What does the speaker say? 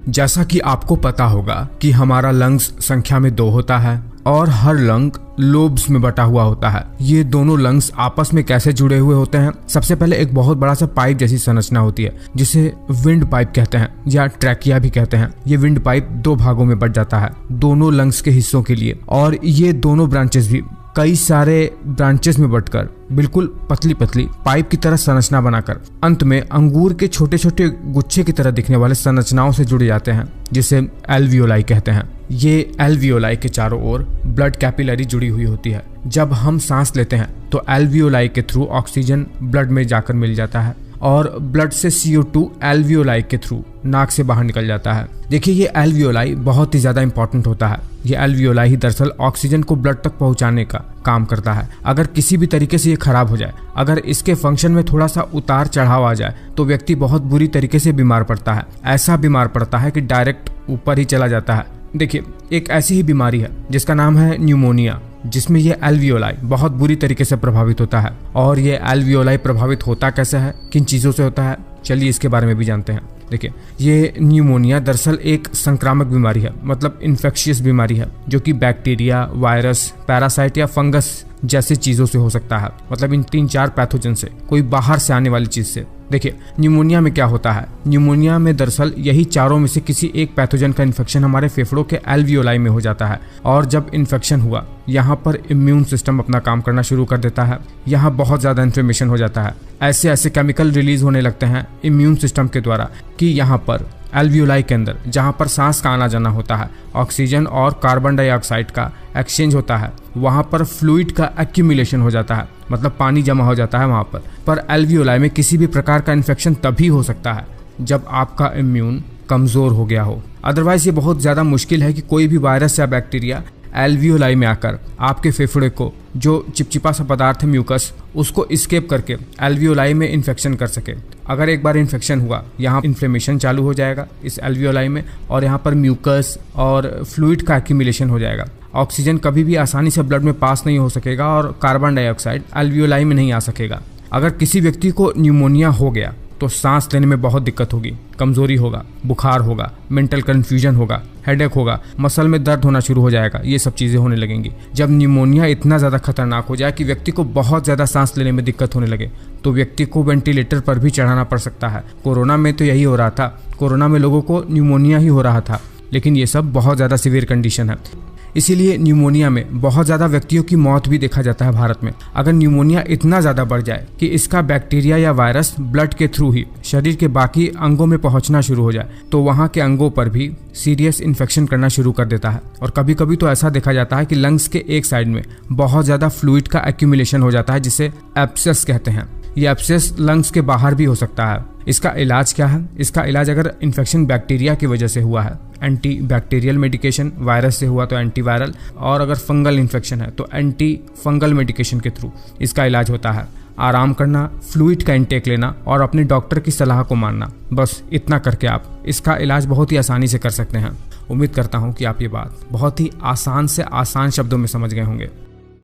जैसा कि आपको पता होगा कि हमारा लंग्स संख्या में 2 होता है और हर लंग लोब्स में बटा हुआ होता है। ये दोनों लंग्स आपस में कैसे जुड़े हुए होते हैं? सबसे पहले एक बहुत बड़ा सा पाइप जैसी संरचना होती है जिसे विंड पाइप कहते हैं या ट्रैकिया भी कहते हैं। ये विंड पाइप 2 भागों में बट जाता है दोनों लंग्स के हिस्सों के लिए, और ये दोनों ब्रांचेस भी कई सारे ब्रांचेस में बटकर बिल्कुल पतली पतली पाइप की तरह संरचना बनाकर अंत में अंगूर के छोटे छोटे गुच्छे की तरह दिखने वाले संरचनाओं से जुड़े जाते हैं जिसे एल्वियोलाई कहते हैं। ये एल्वियोलाई के चारों ओर ब्लड कैपिलरी जुड़ी हुई होती है। जब हम सांस लेते हैं तो एल्वियोलाई के थ्रू ऑक्सीजन ब्लड में जाकर मिल जाता है और ब्लड से CO2 एल्वियोलाई के थ्रू नाक से बाहर निकल जाता है। देखिए, ये एल्वियोलाई बहुत ही ज्यादा इंपॉर्टेंट होता है। ये एल्वियोलाई ही दरअसल ऑक्सीजन को ब्लड तक पहुंचाने का काम करता है। अगर किसी भी तरीके से ये खराब हो जाए, अगर इसके फंक्शन में थोड़ा सा उतार चढ़ाव आ जाए तो व्यक्ति बहुत बुरी तरीके से बीमार पड़ता है। ऐसा बीमार पड़ता है कि डायरेक्ट ऊपर ही चला जाता है। देखिए, एक ऐसी ही बीमारी है जिसका नाम है न्यूमोनिया, जिसमें ये एल्वियोलाई बहुत बुरी तरीके से प्रभावित होता है। और ये एल्वियोलाई प्रभावित होता कैसे है, किन चीज़ों से होता है, चलिए इसके बारे में भी जानते हैं। देखिए, ये न्यूमोनिया दरअसल एक संक्रामक बीमारी है, मतलब इन्फेक्शियस बीमारी है, जो कि बैक्टीरिया, वायरस, पैरासाइट या फंगस जैसी चीज़ों से हो सकता है। मतलब इन 3-4 पैथोजन से, कोई बाहर से आने वाली चीज़ से। देखिए, न्यूमोनिया में क्या होता है? न्यूमोनिया में दरअसल यही चारों में से किसी एक पैथोजन का इन्फेक्शन हमारे फेफड़ों के एल्वियोलाई में हो जाता है, और जब इन्फेक्शन हुआ यहाँ पर इम्यून सिस्टम अपना काम करना शुरू कर देता है। यहाँ बहुत ज़्यादा इन्फ्लेमेशन हो जाता है। ऐसे ऐसे केमिकल रिलीज होने लगते हैं इम्यून सिस्टम के द्वारा कि यहाँ पर एल्वियोलाई के अंदर, जहाँ पर सांस का आना जाना होता है, ऑक्सीजन और कार्बन डाइऑक्साइड का एक्सचेंज होता है, वहाँ पर फ्लूइड का एक्यूमुलेशन हो जाता है, मतलब पानी जमा हो जाता है वहाँ पर एल्वियोलाई में किसी भी प्रकार का इन्फेक्शन तभी हो सकता है जब आपका इम्यून कमज़ोर हो गया हो। अदरवाइज ये बहुत ज़्यादा मुश्किल है कि कोई भी वायरस या बैक्टीरिया एल्वियोलाई में आकर आपके फेफड़े को, जो चिपचिपा सा पदार्थ है म्यूकस, उसको एस्केप करके एल्वियोलाई में इन्फेक्शन कर सके। अगर एक बार इन्फेक्शन हुआ, यहाँ इन्फ्लेमेशन चालू हो जाएगा इस एल्वियोलाई में, और यहाँ पर म्यूकस और फ्लूइड का एक्यूमुलेशन हो जाएगा। ऑक्सीजन कभी भी आसानी से ब्लड में पास नहीं हो सकेगा और कार्बन डाइऑक्साइड एल्वियोलाई में नहीं आ सकेगा। अगर किसी व्यक्ति को न्यूमोनिया हो गया तो सांस लेने में बहुत दिक्कत होगी, कमजोरी होगा, बुखार होगा, मेंटल कन्फ्यूजन होगा, हेडेक होगा, मसल में दर्द होना शुरू हो जाएगा। ये सब चीज़ें होने लगेंगी। जब न्यूमोनिया इतना ज़्यादा खतरनाक हो जाए कि व्यक्ति को बहुत ज़्यादा सांस लेने में दिक्कत होने लगे तो व्यक्ति को वेंटिलेटर पर भी चढ़ाना पड़ सकता है। कोरोना में तो यही हो रहा था। कोरोना में लोगों को न्यूमोनिया ही हो रहा था, लेकिन ये सब बहुत ज़्यादा सीवियर कंडीशन है। इसीलिए न्यूमोनिया में बहुत ज़्यादा व्यक्तियों की मौत भी देखा जाता है भारत में। अगर न्यूमोनिया इतना ज़्यादा बढ़ जाए कि इसका बैक्टीरिया या वायरस ब्लड के थ्रू ही शरीर के बाकी अंगों में पहुंचना शुरू हो जाए तो वहाँ के अंगों पर भी सीरियस इन्फेक्शन करना शुरू कर देता है। और कभी कभी तो ऐसा देखा जाता है कि लंग्स के एक साइड में बहुत ज़्यादा फ्लूइड का एक्यूमुलेशन हो जाता है, जिसे एब्सेस कहते हैं। ये एब्सेस लंग्स के बाहर भी हो सकता है। इसका इलाज क्या है? इसका इलाज, अगर इन्फेक्शन बैक्टीरिया की वजह से हुआ है, एंटी बैक्टीरियल मेडिकेशन, वायरस से हुआ तो एंटीवायरल, और अगर फंगल इन्फेक्शन है तो एंटी फंगल मेडिकेशन के थ्रू इसका इलाज होता है। आराम करना, फ्लूइड का इंटेक लेना और अपने डॉक्टर की सलाह को मानना, बस इतना करके आप इसका इलाज बहुत ही आसानी से कर सकते हैं। उम्मीद करता हूँ कि आप ये बात बहुत ही आसान से आसान शब्दों में समझ गए होंगे।